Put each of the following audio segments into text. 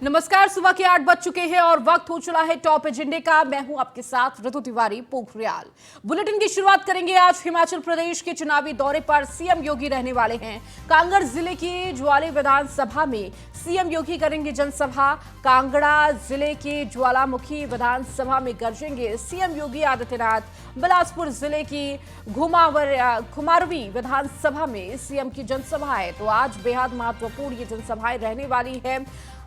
नमस्कार। सुबह के 8 बज चुके हैं और वक्त हो चला है टॉप एजेंडे का। मैं हूं आपके साथ ऋतु तिवारी पोखरियाल। बुलेटिन की शुरुआत करेंगे। आज हिमाचल प्रदेश के चुनावी दौरे पर सीएम योगी रहने वाले हैं। कांगड़ जिले की ज्वाली विधानसभा में सीएम योगी करेंगे जनसभा। कांगड़ा जिले के ज्वालामुखी विधानसभा में गरजेंगे सीएम योगी आदित्यनाथ। बिलासपुर जिले की घुमारवी विधानसभा में सीएम की जनसभा है। तो आज बेहद महत्वपूर्ण ये जनसभाएं रहने वाली है।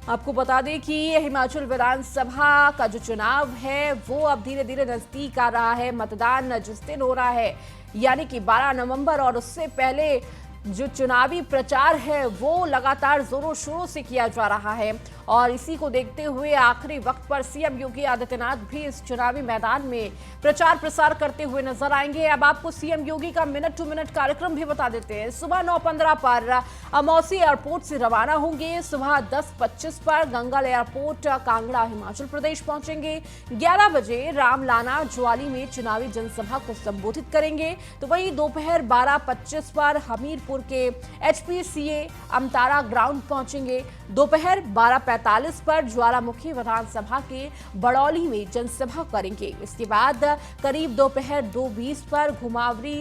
आपको बता दें कि हिमाचल विधानसभा का जो चुनाव है वो अब धीरे धीरे नजदीक आ रहा है। मतदान जिस दिन हो रहा है यानी कि 12 नवंबर, और उससे पहले जो चुनावी प्रचार है वो लगातार जोरों शोरों से किया जा रहा है। और इसी को देखते हुए आखिरी वक्त पर सीएम योगी आदित्यनाथ भी इस चुनावी मैदान में प्रचार प्रसार करते हुए नजर आएंगे। अब आपको सीएम योगी का मिनट टू मिनट कार्यक्रम भी बता देते हैं। सुबह 9:15 पर अमौसी एयरपोर्ट से रवाना होंगे। सुबह 10:25 पर गंगल एयरपोर्ट कांगड़ा हिमाचल प्रदेश पहुंचेंगे। 11 बजे रामलाना ज्वाली में चुनावी जनसभा को संबोधित करेंगे। तो वहीं दोपहर 12:25 पर हमीरपुर के HPCA अमतारा ग्राउंड पहुंचेंगे। दोपहर 12:45 पर ज्वालामुखी विधानसभा के बड़ौली में जनसभा करेंगे। इसके बाद करीब दोपहर 2:20 पर घुमावरी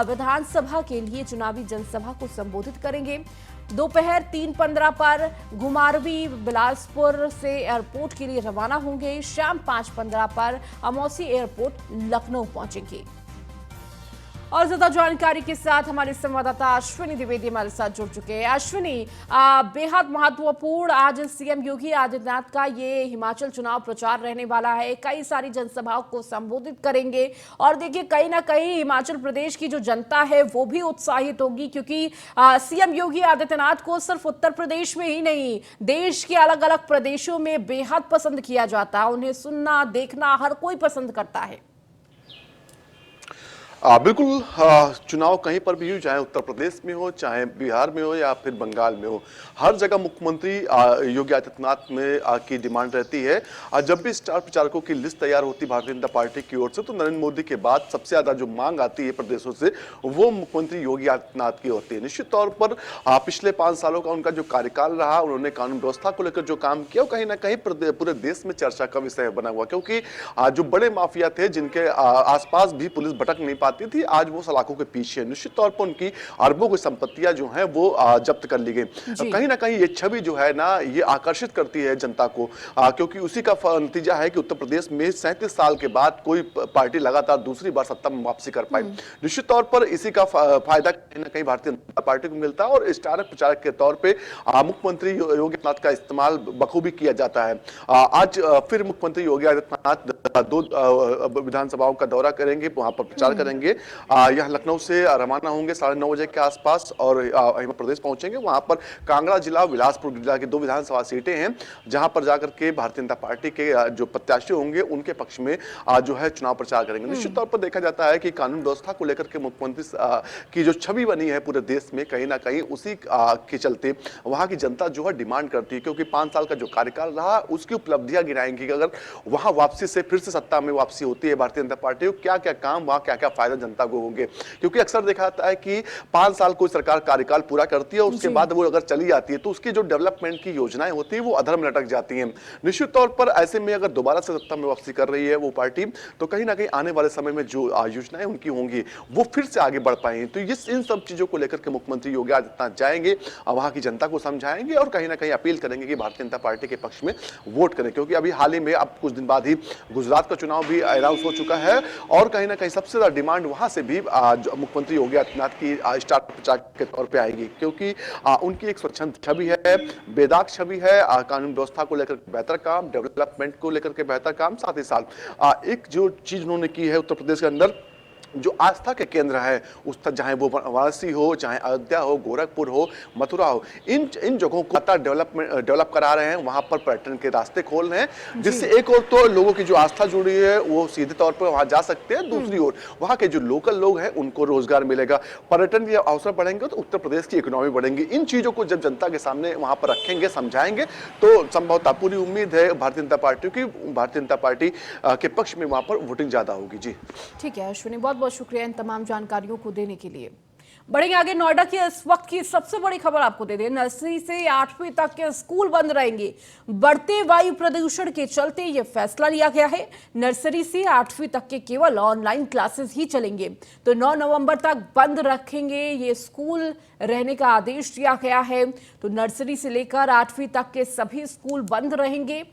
विधानसभा के लिए चुनावी जनसभा को संबोधित करेंगे। दोपहर 3:15 पर घुमारवी बिलासपुर से एयरपोर्ट के लिए रवाना होंगे। शाम 5:15 पर अमौसी एयरपोर्ट लखनऊ पहुंचेंगे। और ज्यादा जानकारी के साथ हमारे संवाददाता अश्विनी द्विवेदी हमारे साथ जुड़ चुके हैं। अश्विनी, बेहद महत्वपूर्ण आज सीएम योगी आदित्यनाथ का ये हिमाचल चुनाव प्रचार रहने वाला है। कई सारी जनसभाओं को संबोधित करेंगे और देखिए कहीं ना कहीं हिमाचल प्रदेश की जो जनता है वो भी उत्साहित होगी, क्योंकि सीएम योगी आदित्यनाथ को सिर्फ उत्तर प्रदेश में ही नहीं, देश के अलग अलग प्रदेशों में बेहद पसंद किया जाता है। उन्हें सुनना देखना हर कोई पसंद करता है। बिल्कुल। चुनाव कहीं पर भी हो, चाहे उत्तर प्रदेश में हो, चाहे बिहार में हो या फिर बंगाल में हो, हर जगह मुख्यमंत्री योगी आदित्यनाथ में की डिमांड रहती है। जब भी स्टार प्रचारकों की लिस्ट तैयार होती है भारतीय जनता पार्टी की ओर से, तो नरेंद्र मोदी के बाद सबसे ज्यादा जो मांग आती है प्रदेशों से वो मुख्यमंत्री योगी आदित्यनाथ की होती है। निश्चित तौर पर पिछले 5 सालों का उनका जो कार्यकाल रहा, उन्होंने कानून व्यवस्था को लेकर जो काम किया, कहीं ना कहीं पूरे देश में चर्चा का विषय बना हुआ, क्योंकि जो बड़े माफिया थे जिनके आसपास भी पुलिस भटक नहीं पाती थी, आज वो सलाखों के पीछे। निश्चित तौर पर उनकी अरबों की संपत्तियां जो हैं वो जब्त कर ली गई। कहीं ना कहीं ये छवि जो है ना, ये आकर्षित करती है जनता को, क्योंकि उसी का नतीजा है कि उत्तर प्रदेश में 37 साल के बाद कोई पार्टी लगातार दूसरी बार सत्ता में वापसी कर पाई। निश्चित तौर पर इसी का फायदा कहीं ना कहीं भारतीय जनता पार्टी को मिलता है और स्टार प्रचारक के तौर पर मुख्यमंत्री योगी आदित्यनाथ का इस्तेमाल बखूबी किया जाता है। आज फिर मुख्यमंत्री योगी आदित्यनाथ 2 विधानसभाओं का दौरा करेंगे, वहां पर प्रचार करेंगे। यह लखनऊ से रवाना होंगे 9:30 बजे के आसपास और हिमाचल प्रदेश पहुंचेंगे। वहां पर कांगड़ा जिला, बिलासपुर जिला की 2 विधानसभा सीटें हैं, जहां पर जाकर के भारतीय जनता पार्टी के जो प्रत्याशी होंगे उनके पक्ष में जो है चुनाव प्रचार करेंगे। निश्चित तौर पर देखा जाता है कि कानून व्यवस्था को लेकर के मुख्यमंत्री की जो छवि बनी है पूरे देश में, कहीं ना कहीं उसी के चलते वहां की जनता जो है डिमांड करती है, क्योंकि 5 साल का जो कार्यकाल रहा उसकी उपलब्धियां गिनाएंगी कि अगर वहां वापसी से फिर से सत्ता में वापसी होती है भारतीय जनता पार्टी को, क्या क्या काम, वहां क्या क्या फायदा जनता को होंगे। क्योंकि अक्सर देखा जाता है कि 5 साल कोई सरकार कार्यकाल पूरा करती है, उसके बाद वो अगर चली जाती है तो उसकी जो डेवलपमेंट की योजनाएं होती है वो अधर में लटक जाती हैं। निश्चित तौर पर ऐसे में अगर दोबारा से सत्ता में वापसी कर रही है वो पार्टी, तो कहीं ना कहीं आने वाले समय में जो योजनाएं उनकी होंगी वो फिर से आगे बढ़ पाएंगी। तो इन सब चीजों को लेकर के मुख्यमंत्री योगी आदित्यनाथ जाएंगे, वहां की जनता को समझाएंगे और कहीं ना कहीं अपील करेंगे कि भारतीय जनता पार्टी के पक्ष में वोट करें। क्योंकि अभी हाल ही में, अब कुछ दिन बाद ही गुजरात का चुनाव भी अनाउंस हो चुका है और कहीं ना कहीं सबसे ज्यादा डिमांड वहां से भी मुख्यमंत्री योगी आदित्यनाथ की स्टार प्रचारक के तौर पे आएगी, क्योंकि उनकी एक स्वच्छंद छवि है, बेदाग छवि है, कानून व्यवस्था को लेकर बेहतर काम, डेवलपमेंट को लेकर के बेहतर काम, साथ ही साथ एक जो चीज उन्होंने की है उत्तर प्रदेश के अंदर, जो आस्था के केंद्र है, उस तक चाहे वो वाराणसी हो, चाहे अयोध्या हो, गोरखपुर हो, मथुरा हो, इन जगहों को डेवलप करा रहे हैं। वहां पर पर्यटन के रास्ते खोल रहे हैं, जिससे एक और तो लोगों की जो आस्था जुड़ी है वो सीधे तौर पर वहां जा सकते हैं, दूसरी ओर वहां के जो लोकल लोग हैं उनको रोजगार मिलेगा, पर्यटन के अवसर बढ़ेंगे तो उत्तर प्रदेश की इकोनॉमी बढ़ेंगी। इन चीजों को जब जनता के सामने वहां पर रखेंगे, समझाएंगे, तो संभवतः पूरी उम्मीद है भारतीय जनता पार्टी की, भारतीय जनता पार्टी के पक्ष में वहां पर वोटिंग ज्यादा होगी। जी ठीक है अश्विनी, बहुत बहुत शुक्रिया इन तमाम जानकारियों को देने के लिए। बढ़ेंगे आगे। नोएडा की इस वक्त की सबसे बड़ी खबर आपको दे दें, नर्सरी से 8वीं तक के स्कूल बंद रहेंगे। बढ़ते वायु प्रदूषण के चलते यह फैसला लिया गया है। नर्सरी से 8वीं तक के केवल ऑनलाइन क्लासेस ही चलेंगे। तो 9 नवंबर तक बंद रखेंगे ये स्कूल रहने का आदेश दिया गया है। तो नर्सरी से लेकर 8वीं तक के सभी स्कूल बंद रहेंगे।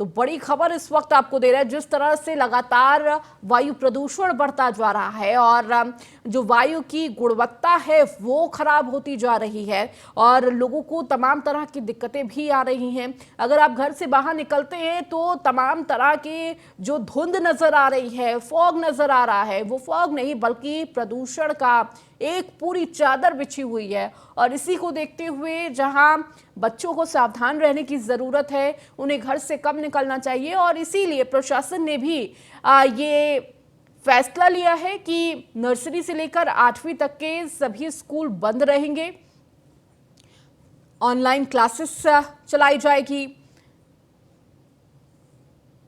तो बड़ी खबर इस वक्त आपको दे रहा है, जिस तरह से लगातार वायु प्रदूषण बढ़ता जा रहा है और जो वायु की गुणवत्ता है वो खराब होती जा रही है और लोगों को तमाम तरह की दिक्कतें भी आ रही हैं। अगर आप घर से बाहर निकलते हैं तो तमाम तरह की जो धुंध नजर आ रही है, फॉग नजर आ रहा है, वो फॉग नहीं बल्कि प्रदूषण का एक पूरी चादर बिछी हुई है। और इसी को देखते हुए जहां बच्चों को सावधान रहने की जरूरत है, उन्हें घर से कम निकलना चाहिए और इसीलिए प्रशासन ने भी ये फैसला लिया है कि नर्सरी से लेकर 8वीं तक के सभी स्कूल बंद रहेंगे। ऑनलाइन क्लासेस चलाई जाएगी।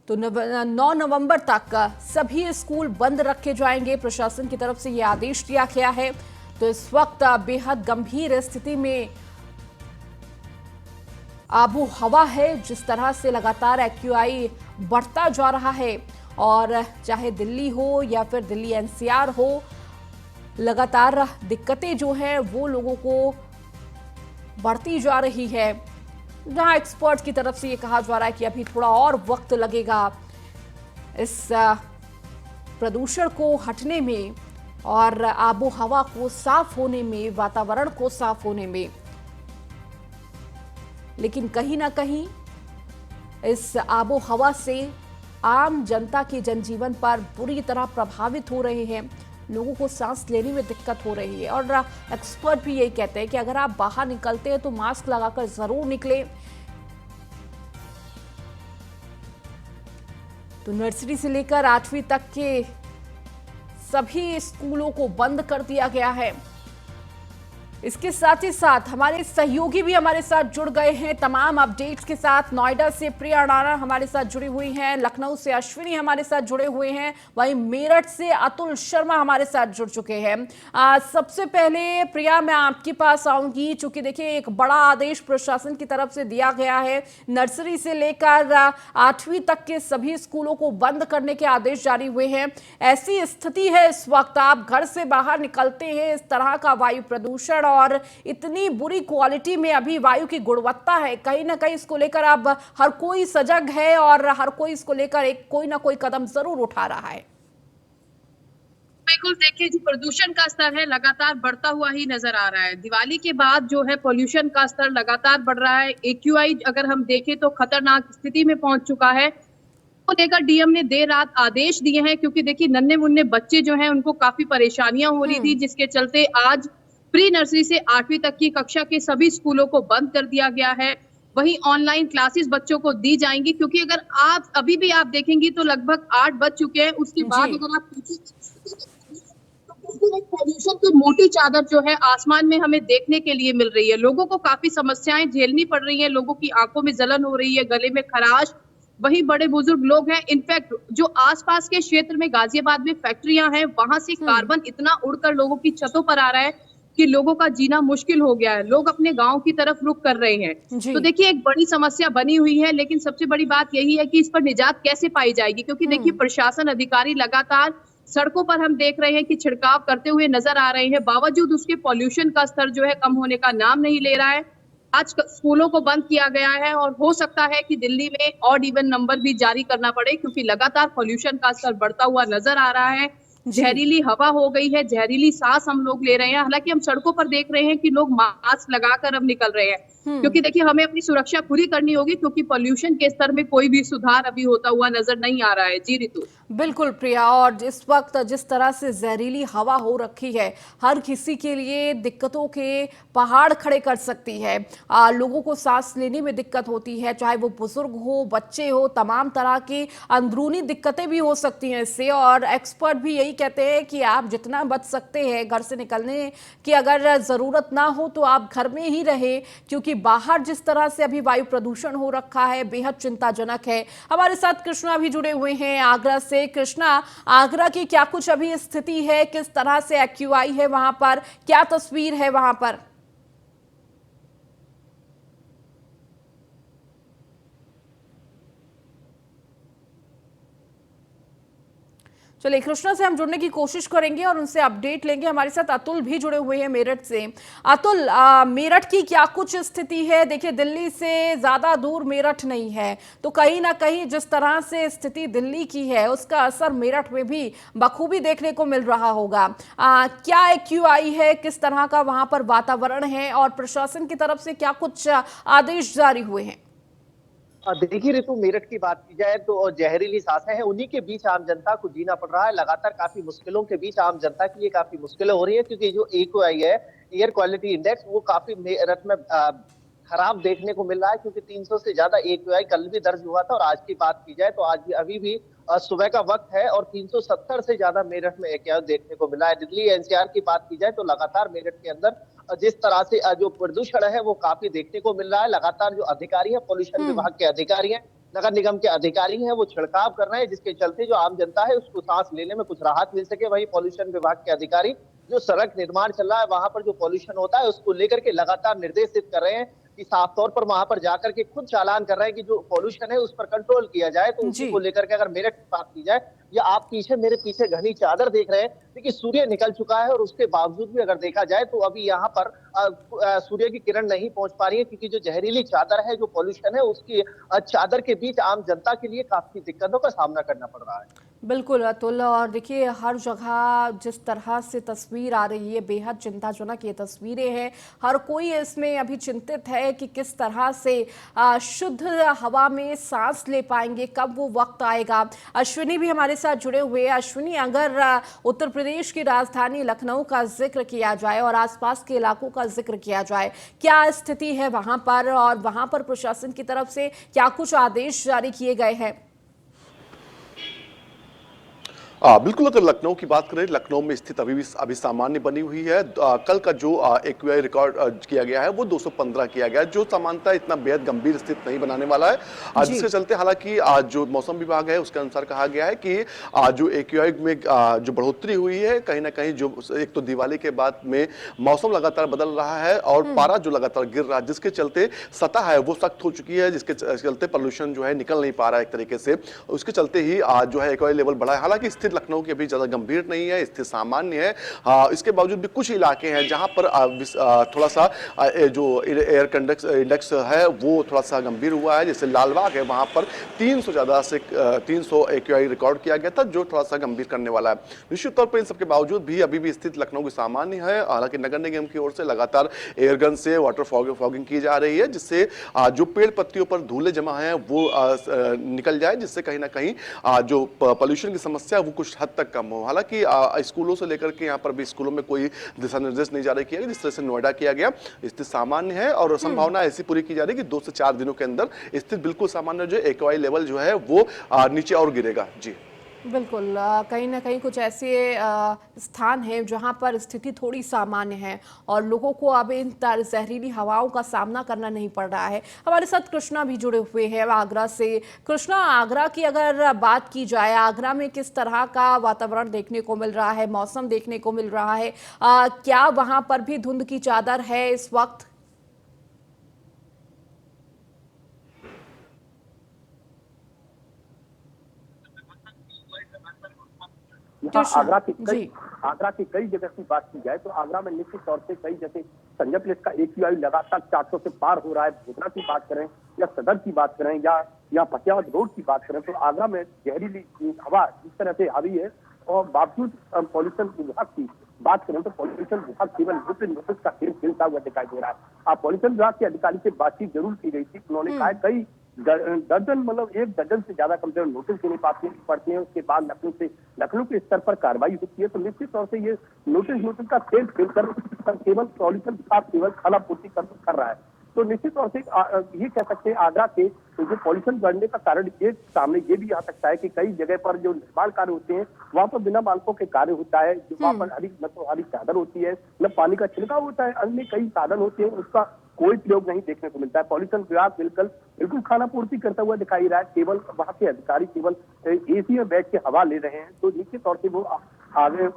तो 9 नवंबर तक सभी स्कूल बंद रखे जाएंगे। प्रशासन की तरफ से यह आदेश दिया गया है। तो इस वक्त बेहद गंभीर स्थिति में आबो हवा है, जिस तरह से लगातार एक्यूआई बढ़ता जा रहा है और चाहे दिल्ली हो या फिर दिल्ली एनसीआर हो, लगातार दिक्कतें जो है वो लोगों को बढ़ती जा रही है। जहां एक्सपर्ट की तरफ से ये कहा जा रहा है कि अभी थोड़ा और वक्त लगेगा इस प्रदूषण को हटने में और आबो हवा को साफ होने में, वातावरण को साफ होने में। लेकिन कहीं ना कहीं इस आबो हवा से आम जनता के जनजीवन पर बुरी तरह प्रभावित हो रहे हैं। लोगों को सांस लेने में दिक्कत हो रही है और एक्सपर्ट भी यही कहते हैं कि अगर आप बाहर निकलते हैं तो मास्क लगाकर जरूर निकलें। तो नर्सरी से लेकर 8वीं तक के सभी स्कूलों को बंद कर दिया गया है। इसके साथ ही साथ हमारे सहयोगी भी हमारे साथ जुड़ गए हैं तमाम अपडेट्स के साथ। नोएडा से प्रिया अडाना हमारे साथ जुड़ी हुई हैं, लखनऊ से अश्विनी हमारे साथ जुड़े हुए हैं, वहीं मेरठ से अतुल शर्मा हमारे साथ जुड़ चुके हैं। सबसे पहले प्रिया, मैं आपके पास आऊंगी, चूंकि देखिए एक बड़ा आदेश प्रशासन की तरफ से दिया गया है। नर्सरी से लेकर 8वीं तक के सभी स्कूलों को बंद करने के आदेश जारी हुए हैं। ऐसी स्थिति है इस वक्त, आप घर से बाहर निकलते हैं, इस तरह का वायु प्रदूषण और इतनी बुरी क्वालिटी में अभी वायु की गुणवत्ता है, कहीं ना कहीं इसको लेकर अब हर कोई सजग है और हर कोई इसको लेकर एक कोई ना कोई कदम जरूर उठा रहा है। बिल्कुल, देखिए जो प्रदूषण का स्तर है लगातार बढ़ता हुआ ही नजर आ रहा है। दिवाली के बाद जो है पॉल्यूशन का स्तर लगातार बढ़ रहा है। एक्यूआई अगर हम देखें तो खतरनाक स्थिति में पहुंच चुका है। को लेकर डीएम ने देर रात आदेश दिए हैं, क्योंकि देखिए नन्हे मुन्ने बच्चे जो हैं उनको काफी परेशानियां हो रही थी, जिसके चलते आज प्री नर्सरी से 8वीं तक की कक्षा के सभी स्कूलों को बंद कर दिया गया है। वहीं ऑनलाइन क्लासेस बच्चों को दी जाएंगी, क्योंकि अगर आप अभी भी आप देखेंगी तो लगभग 8 बज चुके हैं। उसके बाद अगर आप पॉल्यूशन की मोटी चादर जो है आसमान में हमें देखने के लिए मिल रही है। लोगों को काफी समस्याएं झेलनी पड़ रही है, लोगों की आंखों में जलन हो रही है, गले में खराश। वही बड़े बुजुर्ग लोग हैं, इनफैक्ट जो आसपास के क्षेत्र में गाजियाबाद में फैक्ट्रियां हैं, वहां से कार्बन इतना उड़कर लोगों की छतों पर आ रहा है कि लोगों का जीना मुश्किल हो गया है। लोग अपने गांव की तरफ रुख कर रहे हैं। तो देखिए एक बड़ी समस्या बनी हुई है, लेकिन सबसे बड़ी बात यही है कि इस पर निजात कैसे पाई जाएगी, क्योंकि देखिए प्रशासन अधिकारी लगातार सड़कों पर हम देख रहे हैं कि छिड़काव करते हुए नजर आ रहे हैं, बावजूद उसके पॉल्यूशन का स्तर जो है कम होने का नाम नहीं ले रहा है। आज स्कूलों को बंद किया गया है और हो सकता है कि दिल्ली में ऑड इवन नंबर भी जारी करना पड़े, क्योंकि लगातार पॉल्यूशन का स्तर बढ़ता हुआ नजर आ रहा है। जहरीली हवा हो गई है, जहरीली सांस हम लोग ले रहे हैं। हालांकि हम सड़कों पर देख रहे हैं कि लोग मास्क लगाकर अब निकल रहे हैं, क्योंकि देखिए हमें अपनी सुरक्षा पूरी करनी होगी, क्योंकि पॉल्यूशन के स्तर में कोई भी सुधार अभी होता हुआ नजर नहीं आ रहा है। जी ऋतु। बिल्कुल प्रिया, और इस वक्त जिस तरह से जहरीली हवा हो रखी है, हर किसी के लिए दिक्कतों के पहाड़ खड़े कर सकती है। लोगों को सांस लेने में दिक्कत होती है, चाहे वो बुजुर्ग हो, बच्चे हो, तमाम तरह की अंदरूनी दिक्कतें भी हो सकती हैं इससे। और एक्सपर्ट भी यही कहते हैं कि आप जितना बच सकते हैं घर से निकलने की अगर जरूरत ना हो तो आप घर में ही रहे, क्योंकि बाहर जिस तरह से अभी वायु प्रदूषण हो रखा है बेहद चिंताजनक है। हमारे साथ कृष्णा भी जुड़े हुए हैं आगरा से। कृष्णा, आगरा की क्या कुछ अभी स्थिति है, किस तरह से एक्यूआई है वहां पर, क्या तस्वीर है वहां पर? चलिए, कृष्णा से हम जुड़ने की कोशिश करेंगे और उनसे अपडेट लेंगे। हमारे साथ अतुल भी जुड़े हुए हैं मेरठ से। अतुल, मेरठ की क्या कुछ स्थिति है? देखिए, दिल्ली से ज्यादा दूर मेरठ नहीं है, तो कहीं ना कहीं जिस तरह से स्थिति दिल्ली की है उसका असर मेरठ में भी बखूबी देखने को मिल रहा होगा। क्या एक्यूआई है, किस तरह का वहां पर वातावरण है और प्रशासन की तरफ से क्या कुछ आदेश जारी हुए हैं? देखिए ऋतु, मेरठ की बात की जाए तो जहरीली सांसें हैं, उन्हीं के बीच आम जनता को जीना पड़ रहा है। लगातार काफी मुश्किलों के बीच आम जनता के लिए काफी मुश्किलें हो रही है, क्योंकि जो एक्यूआई है, एयर क्वालिटी इंडेक्स, वो काफी मेरठ में खराब देखने को मिल रहा है। क्योंकि 300 से ज्यादा एक्यूआई कल भी दर्ज हुआ था, और आज की बात की जाए तो आज भी अभी भी सुबह का वक्त है और 370 से ज्यादा मेरठ में एक्यूआई देखने को मिला है। दिल्ली एनसीआर की बात की जाए तो लगातार मेरठ के अंदर जिस तरह से जो प्रदूषण है वो काफी देखने को मिल रहा है। लगातार जो अधिकारी है, पोल्यूशन विभाग के अधिकारी हैं, नगर निगम के अधिकारी हैं, वो छिड़काव कर रहे हैं, जिसके चलते जो आम जनता है उसको सांस लेने में कुछ राहत मिल सके। वहीं पोल्यूशन विभाग के अधिकारी जो सड़क निर्माण चल रहा है वहां पर जो पोल्यूशन होता है उसको लेकर के लगातार निर्देशित कर रहे हैं कि साफ तौर पर वहां पर जाकर के खुद चालान कर रहे हैं कि जो पोल्यूशन है उस पर कंट्रोल किया जाए। तो उसी को लेकर के अगर मेरठ की बात की जाए, या आप पीछे मेरे पीछे घनी चादर देख रहे हैं, देखिए सूर्य निकल चुका है और उसके बावजूद भी अगर देखा जाए तो अभी यहाँ पर सूर्य की किरण नहीं पहुंच पा रही है, क्योंकि जो जहरीली चादर है, जो पोल्यूशन है, उसकी चादर के बीच आम जनता के लिए काफी दिक्कतों का सामना करना पड़ रहा है। बिल्कुल अतुल, और देखिए हर जगह जिस तरह से तस्वीर आ रही है बेहद चिंताजनक ये तस्वीरें हैं। हर कोई इसमें अभी चिंतित है कि किस तरह से शुद्ध हवा में सांस ले पाएंगे, कब वो वक्त आएगा। अश्विनी भी हमारे साथ जुड़े हुए हैं। अश्विनी, अगर उत्तर प्रदेश की राजधानी लखनऊ का जिक्र किया जाए और आसपास के इलाकों का जिक्र किया जाए, क्या स्थिति है वहां पर और वहां पर प्रशासन की तरफ से क्या कुछ आदेश जारी किए गए हैं? बिल्कुल, अगर लखनऊ की बात करें, लखनऊ में स्थिति अभी सामान्य बनी हुई है। कल का जो एक्यूआई रिकॉर्ड किया गया है वो 215 किया गया है, जो सामान्यतः इतना बेहद गंभीर स्थिति नहीं बनाने वाला है। जिसके चलते हालांकि जो मौसम विभाग है उसके अनुसार कहा गया है कि जो एक्यूआई में जो बढ़ोतरी हुई है, कहीं ना कहीं जो एक तो दिवाली के बाद में मौसम लगातार बदल रहा है और पारा जो लगातार गिर रहा है, जिसके चलते सतह है वो सख्त हो चुकी है, जिसके चलते पोल्यूशन जो है निकल नहीं पा रहा है एक तरीके से। उसके चलते ही जो है एक्यूआई लेवल बढ़ा है। हालांकि लखनऊ की अभी ज्यादा गंभीर नहीं है, स्थिति सामान्य है। इसके बावजूद भी कुछ इलाके हैं जहां पर थोड़ा सा जो एयर इंडेक्स है वो थोड़ा सा गंभीर हुआ है। जैसे लालबाग है, वहां पर 300 ज्यादा से 300 एक्यूआई रिकॉर्ड किया गया था, जो थोड़ा सा गंभीर करने वाला है। निश्चित तौर पर इन सबके बावजूद भी अभी भी स्थिति लखनऊ की सामान्य है। हालांकि नगर निगम की ओर से लगातार एयरगन से वाटर फॉगिंग की जा रही है, जिससे जो पेड़ पत्तियों पर धूले जमा है वो निकल जाए, जिससे कहीं ना कहीं जो पोल्यूशन की समस्या वो कुछ हद तक कम हो। हालांकि स्कूलों से लेकर के यहाँ पर भी स्कूलों में कोई दिशा निर्देश नहीं जारी किया गया, जिस तरह से नोएडा किया गया। स्थिति सामान्य है और संभावना ऐसी पूरी की जा रही है कि 2 से 4 दिनों के अंदर स्थिति बिल्कुल सामान्य, जो एक्यूआई लेवल जो है वो नीचे और गिरेगा। जी बिल्कुल, कहीं ना कहीं कुछ ऐसे स्थान हैं जहां पर स्थिति थोड़ी सामान्य है और लोगों को अब इन जहरीली हवाओं का सामना करना नहीं पड़ रहा है। हमारे साथ कृष्णा भी जुड़े हुए हैं आगरा से। कृष्णा, आगरा की अगर बात की जाए, आगरा में किस तरह का वातावरण देखने को मिल रहा है, मौसम देखने को मिल रहा है? क्या वहां पर भी धुंध की चादर है इस वक्त? आगरा की कई जगह की बात की जाए तो आगरा में निश्चित तौर से कई जैसे संजय प्लेस का एक्यूआई लगातार 400 से पार हो रहा है। भोजरा की बात करें या सदर की बात करें या फतेहाबाद रोड की बात करें, तो आगरा में जहरीली हवा जिस तरह से हावी है और बावजूद पॉल्यूशन विभाग की बात करें तो पॉल्यूशन विभाग केवल नोटिस का खेल खेलता हुआ दिखाई दे रहा है। पॉल्यूशन विभाग के अधिकारी से बातचीत जरूर की गई थी। उन्होंने कहा कई दर्जन मतलब 1 दर्जन से ज्यादा कम से कम नोटिस देने पड़ते हैं। उसके बाद लखनऊ के स्तर पर कार्रवाई होती है। तो निश्चित तौर से ये नोटिस का खेल खेलकर केवल पॉल्यूशन विभाग केवल खालापूर्ति कर रहा है। तो निश्चित तौर से ये कह सकते हैं आगरा के जो पॉल्यूशन बढ़ने का कारण एक सामने ये भी आ सकता है कि कई जगह पर जो निर्माण कार्य होते हैं वहां पर बिना मानकों के कार्य होता है। वहां पर न तो हरी चादर होती है, न पानी का छिड़काव होता है, अन्य कई साधन होते हैं, उसका कोई प्रयोग नहीं देखने को मिलता है। पॉल्यूशन विभाग बिल्कुल खाना पूर्ति करता हुआ दिखाई रहा है। केवल वहाँ के अधिकारी केवल एसी में बैठ के हवा ले रहे हैं, तो निश्चित तौर से वो आगे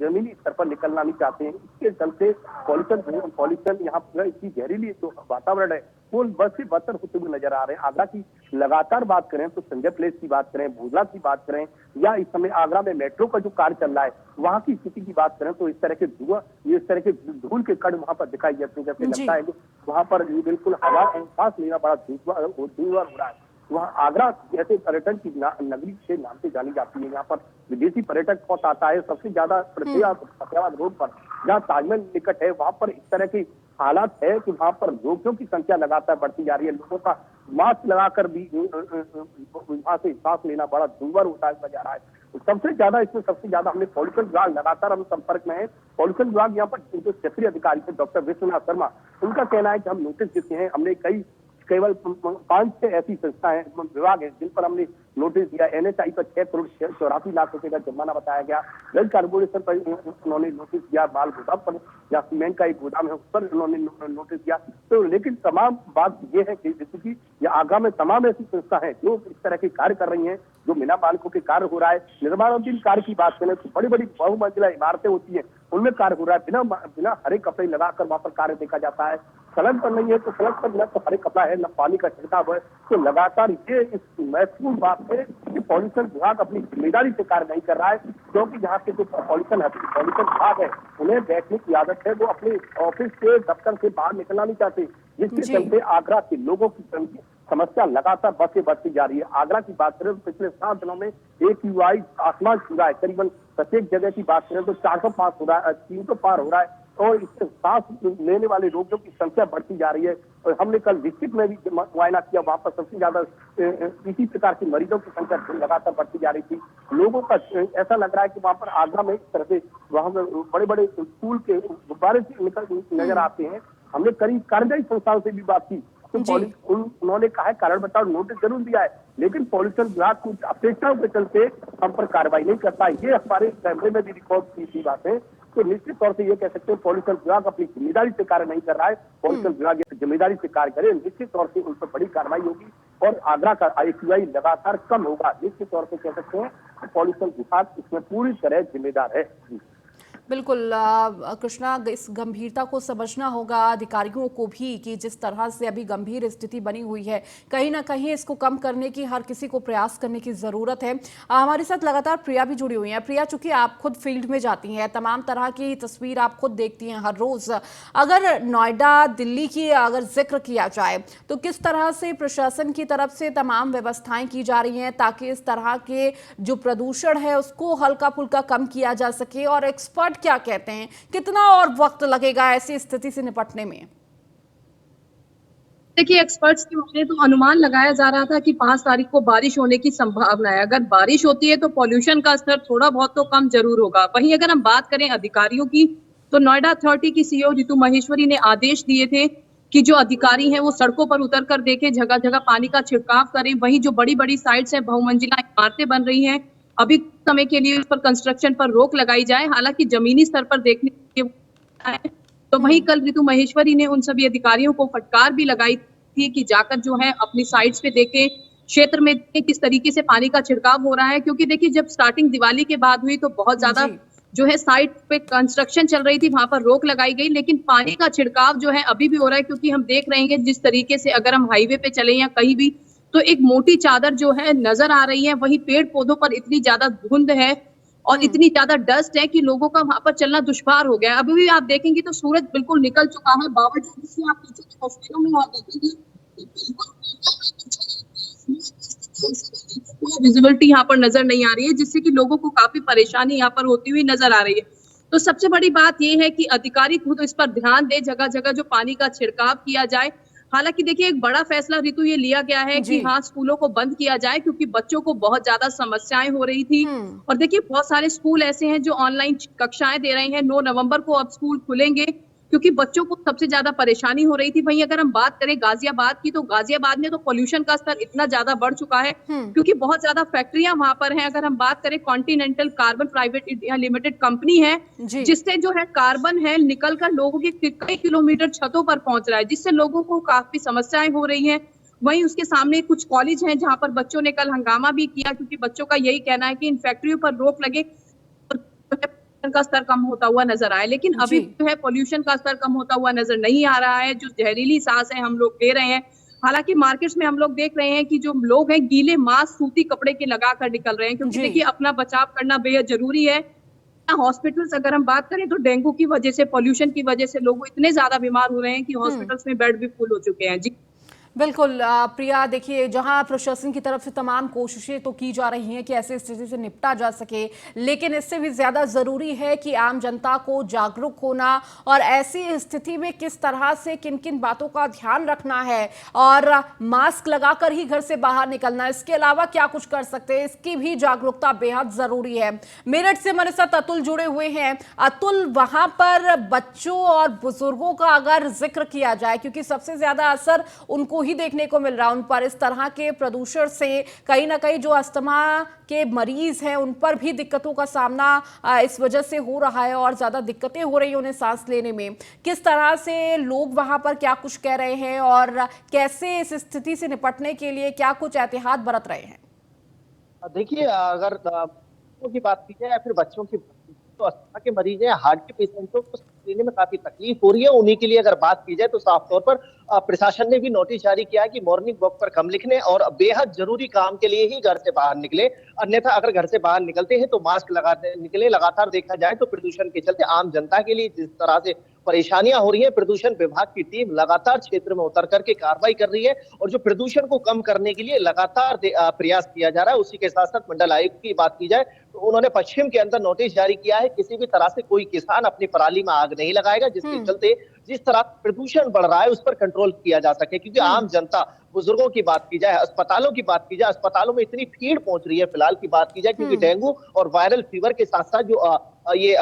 जमीनी स्तर पर निकलना नहीं चाहते हैं। इसके चलते पॉल्यूशन यहाँ पर इतनी जहरीली जो वातावरण है वो बस से बदतर होते हुए नजर आ रहे हैं। आगरा की लगातार बात करें तो संजय प्लेस की बात करें, भोजला की बात करें, या इस समय आगरा में मेट्रो का जो कार्य चल रहा है वहाँ की स्थिति की बात करें तो इस तरह के धूल के कण वहाँ पर दिखाई देते हैं। जैसे लगता है कि वहाँ पर बिल्कुल हवा सांस लेना बड़ा दुश्वार हो रहा है। वहाँ आगरा जैसे पर्यटन की नगरी के नाम से जानी जाती है। यहाँ पर विदेशी पर्यटक बहुत आता है। सबसे ज्यादा फतेहाबाद रोड पर जहाँ ताजमहल निकट है वहाँ पर इस तरह की हालात है कि वहाँ पर रोगियों की संख्या लगातार बढ़ती जा रही है। लोगों का मास्क लगाकर भी वहाँ से सांस लेना बड़ा दुर्भर होता जा रहा है। सबसे ज्यादा हमने पॉल्यूशन विभाग लगातार हम संपर्क में है। पॉल्यूशन विभाग यहाँ पर जो क्षेत्रीय अधिकारी थे डॉक्टर विश्वनाथ शर्मा, उनका कहना है कि हम नोटिस देते हैं। हमने केवल 5-6 ऐसी संस्थाएं विभाग है जिन पर हमने नोटिस दिया। NHI पर 6 करोड़ 84 लाख रुपए का जुर्माना बताया गया। जल कार्पोरेशन पर उन्होंने नोटिस दिया। माल गोदाम पर या सीमेंट का एक गोदाम है उस पर उन्होंने नोटिस दिया। तो लेकिन तमाम बात ये है कि जैसे कि आगरा में तमाम ऐसी संस्था है जो इस तरह के कार्य कर रही है, जो बिना मानकों के कार्य हो रहा है। निर्माणाधीन कार्य की बात करें तो बड़ी बड़ी बहुमंजिला इमारतें होती है, उनमें कार्य हो रहा है। बिना हरे कपड़े लगाकर वहां पर कार्य देखा जाता है। सड़क पर नहीं है तो सड़क पर न तो हरे कपड़ा है न पानी का छिड़काव है। तो लगातार ये इस महत्वपूर्ण बात है कि पॉल्यूशन विभाग अपनी जिम्मेदारी से कार्य नहीं कर रहा है, क्योंकि यहाँ के जो पॉल्यूशन विभाग है उन्हें बैठने की आदत है। वो अपने ऑफिस से दफ्तर से बाहर निकलना नहीं चाहते, जिसके चलते आगरा के लोगों की समस्या लगातार बढ़ती जा रही है। आगरा की बात करें तो पिछले 7 दिनों में AQI आसमान छू रहा है। करीबन प्रत्येक जगह की बात करें तो 400 पार हो रहा है, 300 पार हो रहा है, और इससे सांस लेने वाले रोगियों की संख्या बढ़ती जा रही है। और हमने कल डिस्ट्रिक्ट में भी मुआयना किया, वहां पर सबसे ज्यादा इसी प्रकार के मरीजों की संख्या लगातार बढ़ती जा रही थी। लोगों का ऐसा लग रहा है कि वहां पर आगरा में इस तरह से वहां पर बड़े बड़े स्कूल के गुब्बारे नजर आते हैं। हमने करीब कार्यदायी संस्थाओं से भी बात की तो उन्होंने कहा है कारण बताओ, नोटिस जरूर दिया है, लेकिन पॉल्यूशन विभाग कुछ अपेक्षाओं के चलते हम पर कार्रवाई नहीं करता। ये हमारे कैमरे में भी रिकॉर्ड की बात है। तो निश्चित तौर से ये कह सकते हैं पॉल्यूशन विभाग अपनी जिम्मेदारी से कार्य नहीं कर रहा है। पॉल्यूशन विभाग जिम्मेदारी से कार्य करे, निश्चित तौर से उन पर बड़ी कार्रवाई होगी और आगरा का AQI लगातार कम होगा। निश्चित तौर से कह सकते हैं पॉल्यूशन विभाग इसमें पूरी तरह जिम्मेदार है। बिल्कुल कृष्णा, इस गंभीरता को समझना होगा अधिकारियों को भी कि जिस तरह से अभी गंभीर स्थिति बनी हुई है, कहीं ना कहीं इसको कम करने की हर किसी को प्रयास करने की जरूरत है। हमारे साथ लगातार प्रिया भी जुड़ी हुई हैं। प्रिया, चूंकि आप खुद फील्ड में जाती हैं, तमाम तरह की तस्वीर आप खुद देखती हैं हर रोज। अगर नोएडा, दिल्ली की अगर जिक्र किया जाए तो किस तरह से प्रशासन की तरफ से तमाम व्यवस्थाएं की जा रही हैं ताकि इस तरह के जो प्रदूषण है उसको हल्का फुल्का कम किया जा सके, और एक्सपर्ट क्या कहते हैं, कितना और वक्त लगेगा ऐसी स्थिति से निपटने में? देखिए, एक्सपर्ट्स की माने तो अनुमान लगाया जा रहा था कि 5 तारीख को बारिश होने की संभावना है। अगर बारिश होती है तो पॉल्यूशन का स्तर थोड़ा बहुत तो कम जरूर होगा। वहीं अगर हम बात करें अधिकारियों की तो नोएडा अथॉरिटी की CEO रितु महेश्वरी ने आदेश दिए थे कि जो अधिकारी हैं वो सड़कों पर उतर कर देखें, जगह जगह पानी का छिड़काव करें। वहीं जो बड़ी बड़ी साइट्स हैं, बहुमंजिला इमारतें बन रही हैं, अभी समय के लिए उस पर कंस्ट्रक्शन पर रोक लगाई जाए। हालांकि जमीनी स्तर पर देखने के तो वहीं कल रितु महेश्वरी ने उन सभी अधिकारियों को फटकार भी लगाई थी कि जाकर जो है अपनी साइट्स पे देखें, क्षेत्र में किस तरीके से पानी का छिड़काव हो रहा है। क्योंकि देखिए, जब स्टार्टिंग दिवाली के बाद हुई तो बहुत ज्यादा जो है साइट पे कंस्ट्रक्शन चल रही थी, वहां पर रोक लगाई गई, लेकिन पानी का छिड़काव जो है अभी भी हो रहा है। क्योंकि हम देख रहे हैं जिस तरीके से अगर हम हाईवे पे चले या कहीं भी तो एक मोटी चादर जो है नजर आ रही है। वहीं पेड़ पौधों पर इतनी ज्यादा धुंध है और इतनी ज्यादा डस्ट है कि लोगों का वहां पर चलना दुश्वार हो गया है। अभी भी आप देखेंगे तो सूरज बिल्कुल निकल चुका है, बावजूद इससे आप पीछे की तस्वीरों में आप देखेंगे विजिबिलिटी यहाँ पर नजर नहीं आ रही है, जिससे कि लोगों को काफी परेशानी यहाँ पर होती हुई नजर आ रही है। तो सबसे बड़ी बात यह है कि अधिकारी खुद इस पर ध्यान दे, जगह जगह जो पानी का छिड़काव किया जाए। हालांकि देखिए, एक बड़ा फैसला ऋतु ये लिया गया है कि हाँ, स्कूलों को बंद किया जाए क्योंकि बच्चों को बहुत ज्यादा समस्याएं हो रही थी। और देखिए, बहुत सारे स्कूल ऐसे हैं जो ऑनलाइन कक्षाएं दे रहे हैं। 9 नवंबर को अब स्कूल खुलेंगे, क्योंकि बच्चों को सबसे ज्यादा परेशानी हो रही थी। वहीं अगर हम बात करें गाजियाबाद की, तो गाजियाबाद में तो पोल्यूशन का स्तर इतना ज्यादा बढ़ चुका है क्योंकि बहुत ज्यादा फैक्ट्रियां वहां पर हैं। अगर हम बात करें, continental carbon private India limited company है, जी। जिससे जो है कार्बन है निकल कर लोगों के कई किलोमीटर छतों पर पहुंच रहा है, जिससे लोगों को काफी समस्याएं हो रही हैं। वहीं उसके सामने कुछ कॉलेज हैं जहां पर बच्चों ने कल हंगामा भी किया, क्योंकि बच्चों का यही कहना है कि इन फैक्ट्रियों पर रोक लगे का स्तर कम होता हुआ नजर आया। लेकिन अभी जो है पोल्यूशन का स्तर कम होता हुआ नजर नहीं आ रहा है। जो जहरीली सांस है हम लोग ले रहे हैं। हालांकि मार्केट्स में हम लोग देख रहे हैं कि जो लोग हैं गीले मास्क सूती कपड़े के लगाकर निकल रहे हैं, क्योंकि देखिए अपना बचाव करना बेहद जरूरी है। हॉस्पिटल्स अगर हम बात करें तो डेंगू की वजह से, पोल्यूशन की वजह से लोग इतने ज्यादा बीमार हो रहे हैं कि हॉस्पिटल्स में बेड भी फुल हो चुके हैं। जी बिल्कुल प्रिया, देखिए जहां प्रशासन की तरफ से तमाम कोशिशें तो की जा रही हैं कि ऐसी स्थिति से निपटा जा सके, लेकिन इससे भी ज्यादा जरूरी है कि आम जनता को जागरूक होना और ऐसी स्थिति में किस तरह से किन किन बातों का ध्यान रखना है और मास्क लगाकर ही घर से बाहर निकलना। इसके अलावा क्या कुछ कर सकते हैं, इसकी भी जागरूकता बेहद जरूरी है। मेरठ से हमारे साथ अतुल जुड़े हुए हैं। अतुल, वहां पर बच्चों और बुजुर्गों का अगर जिक्र किया जाए, क्योंकि सबसे ज्यादा असर उनको ही देखने को मिल रहा है, उन पर इस तरह के प्रदूषण से कहीं ना कहीं जो अस्थमा के मरीज हैं उन पर भी दिक्कतों का सामना इस वजह से हो रहा है और ज्यादा दिक्कतें हो रही हैं उन्हें सांस लेने में। किस तरह से लोग वहां पर क्या कुछ कह रहे हैं और कैसे इस स्थिति से निपटने के लिए क्या कुछ एहतियात बरत रहे हैं? देखिए, अगर बच्चों की बात की जाए या फिर बच्चों की तो अस्थमा के मरीज हैं, हार्ट के पेशेंटों को लेने में काफी तकलीफ हो रही है। उन्हीं के लिए अगर बात की जाए तो साफ तौर पर प्रशासन ने भी नोटिस जारी किया है कि मॉर्निंग वॉक पर कम लिखने और बेहद जरूरी काम के लिए ही घर से बाहर निकले। अन्यथा अगर घर से बाहर निकलते हैं तो मास्क लगाते निकले। लगातार देखा जाए तो प्रदूषण के चलते आम जनता के लिए जिस तरह से परेशानियां हो रही है, प्रदूषण विभाग की टीम लगातार क्षेत्र में उतर करके कार्रवाई कर रही है और जो प्रदूषण को कम करने के लिए लगातार प्रयास किया जा रहा है। उसी के साथ साथ मंडल आयुक्त की बात की जाए तो उन्होंने पश्चिम के अंदर नोटिस जारी किया है, किसी भी तरह से कोई किसान अपनी पराली में आग नहीं लगाएगा, जिसके चलते जिस तरह प्रदूषण बढ़ रहा है उस पर कंट्रोल किया जा सके। क्योंकि आम जनता, बुजुर्गों की बात की जाए, अस्पतालों की बात की जाए, अस्पतालों में इतनी भीड़ पहुंच रही है फिलहाल की बात की जाए, क्योंकि डेंगू और वायरल फीवर के साथ साथ जो ये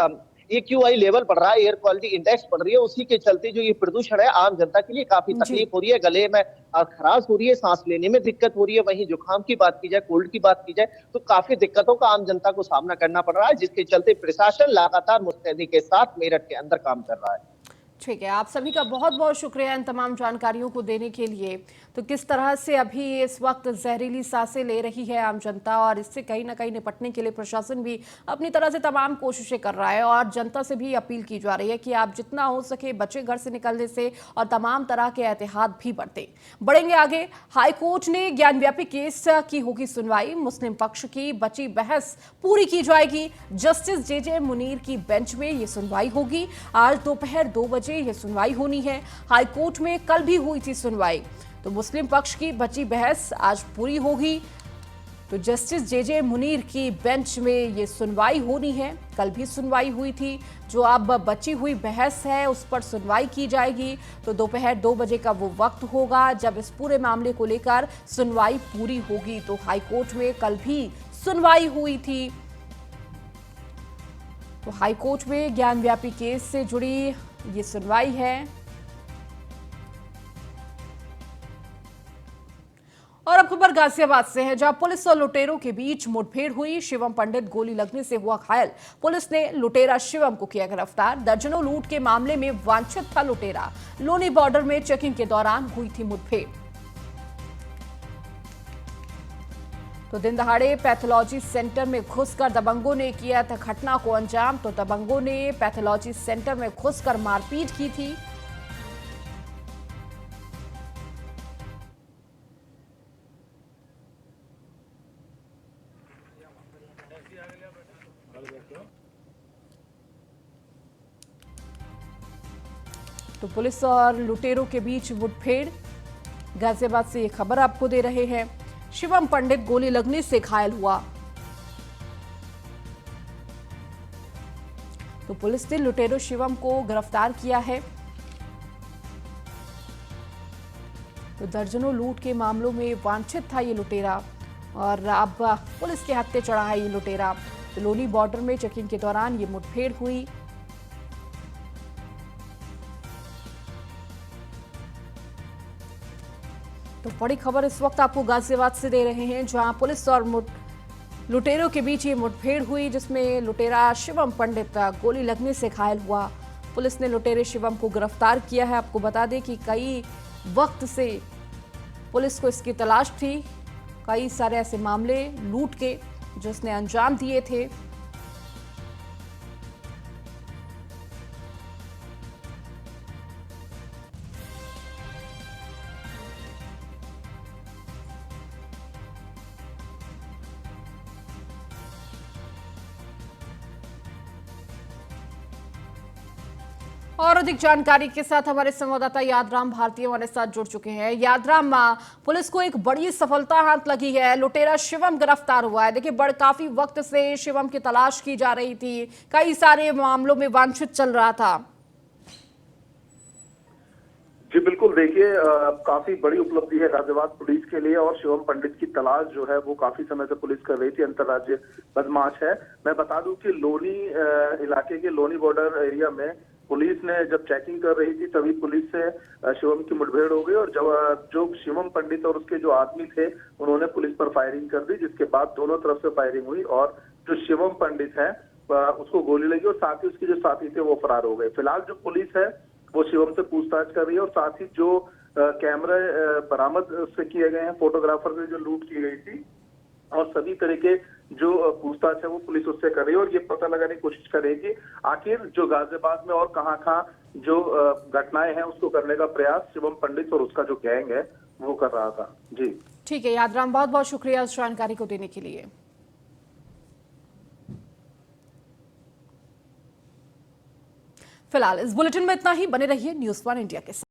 AQI लेवल बढ़ रहा है, एयर क्वालिटी इंडेक्स बढ़ रही है, उसी के चलते जो ये प्रदूषण है आम जनता के लिए काफी तकलीफ हो रही है। गले में खराश हो रही है, सांस लेने में दिक्कत हो रही है। वहीं जुकाम की बात की जाए, कोल्ड की बात की जाए तो काफी दिक्कतों का आम जनता को सामना करना पड़ रहा है, जिसके चलते प्रशासन लगातार मुस्तैदी के साथ मेरठ के अंदर काम कर रहा है। ठीक है, आप सभी का बहुत बहुत शुक्रिया इन तमाम जानकारियों को देने के लिए। तो किस तरह से अभी इस वक्त जहरीली सांसें ले रही है आम जनता और इससे कहीं ना कहीं निपटने के लिए प्रशासन भी अपनी तरह से तमाम कोशिशें कर रहा है और जनता से भी अपील की जा रही है कि आप जितना हो सके बचे घर से निकलने से और तमाम तरह के एहतियात भी बरतें। बढ़ेंगे आगे। हाईकोर्ट ने ज्ञानव्यापी केस की होगी सुनवाई। मुस्लिम पक्ष की बची बहस पूरी की जाएगी। जस्टिस JJ मुनीर की बेंच में ये सुनवाई होगी। आज दोपहर 2 बजे यह सुनवाई होनी है। हाईकोर्ट में कल भी हुई थी सुनवाई, तो मुस्लिम पक्ष की बची बहस आज पूरी होगी। तो जस्टिस JJ मुनीर की बेंच में ये सुनवाई होनी है। कल भी सुनवाई हुई थी, जो अब बची हुई बहस है उस पर सुनवाई की जाएगी। तो दोपहर 2 बजे का वो वक्त होगा जब इस पूरे मामले को लेकर सुनवाई पूरी होगी। तो हाईकोर्ट में कल भी सुनवाई हुई थी। तो हाईकोर्ट में ज्ञानव्यापी केस से जुड़ी ये सुनवाई है। और अब खबर गाजियाबाद से है, जहां पुलिस और लुटेरों के बीच मुठभेड़ हुई। शिवम पंडित गोली लगने से हुआ घायल। पुलिस ने लुटेरा शिवम को किया गिरफ्तार। दर्जनों लूट के मामले में वांछित था लुटेरा। लोनी बॉर्डर में चेकिंग के दौरान हुई थी मुठभेड़। तो दिन दहाड़े पैथोलॉजी सेंटर में घुसकर दबंगों ने किया था घटना को अंजाम। तो दबंगों ने पैथोलॉजी सेंटर में घुसकर मारपीट की थी। तो पुलिस और लुटेरों के बीच मुठभेड़। गाजियाबाद से ये खबर आपको दे रहे हैं। शिवम पंडित गोली लगने से घायल हुआ। तो पुलिस ने लुटेरो शिवम को गिरफ्तार किया है। तो दर्जनों लूट के मामलों में वांछित था ये लुटेरा और अब पुलिस के हत्थे चढ़ा है ये लुटेरा। तो लोनी बॉर्डर में चेकिंग के दौरान ये मुठभेड़ हुई। बड़ी खबर इस वक्त आपको गाजियाबाद से दे रहे हैं, जहां पुलिस और लुटेरों के बीच ये मुठभेड़ हुई, जिसमें लुटेरा शिवम पंडित गोली लगने से घायल हुआ। पुलिस ने लुटेरे शिवम को गिरफ्तार किया है। आपको बता दें कि कई वक्त से पुलिस को इसकी तलाश थी। कई सारे ऐसे मामले लूट के जिसने अंजाम दिए थे। और अधिक जानकारी के साथ हमारे संवाददाता यादराम भारती हमारे साथ जुड़ चुके हैं। यादराम, पुलिस को एक बड़ी सफलता हाथ लगी है, लुटेरा शिवम गिरफ्तार हुआ है। देखिए, काफी वक्त से शिवम की तलाश की जा रही थी, कई सारे मामलों में वांछित चल रहा था। जी बिल्कुल, देखिए काफी बड़ी उपलब्धि है गाजियाबाद पुलिस के लिए, और शिवम पंडित की तलाश जो है वो काफी समय से पुलिस कर रही थी। अंतर्राज्यीय बदमाश है। मैं बता दूं कि लोनी इलाके के लोनी बॉर्डर एरिया में पुलिस ने जब चेकिंग कर रही थी तभी पुलिस से शिवम की मुठभेड़ हो गई, और जब जो शिवम पंडित और उसके जो आदमी थे उन्होंने पुलिस पर फायरिंग कर दी, जिसके बाद दोनों तरफ से फायरिंग हुई और जो शिवम पंडित है उसको गोली लगी, और साथ ही उसके जो साथी थे वो फरार हो गए। फिलहाल जो पुलिस है वो शिवम से पूछताछ कर रही है, और साथ ही जो कैमरे बरामद से किए गए हैं, फोटोग्राफर से जो लूट की गई थी, और सभी तरह के जो पूछताछ है वो पुलिस उससे कर रही है, और ये पता लगाने की कोशिश करेगी आखिर जो गाजियाबाद में और कहाँ जो घटनाएं हैं उसको करने का प्रयास शिवम पंडित और उसका जो गैंग है वो कर रहा था। जी ठीक है यादराम, बहुत बहुत शुक्रिया इस जानकारी को देने के लिए। फिलहाल इस बुलेटिन में इतना ही। बने रहिए न्यूज़ 1 इंडिया के साथ।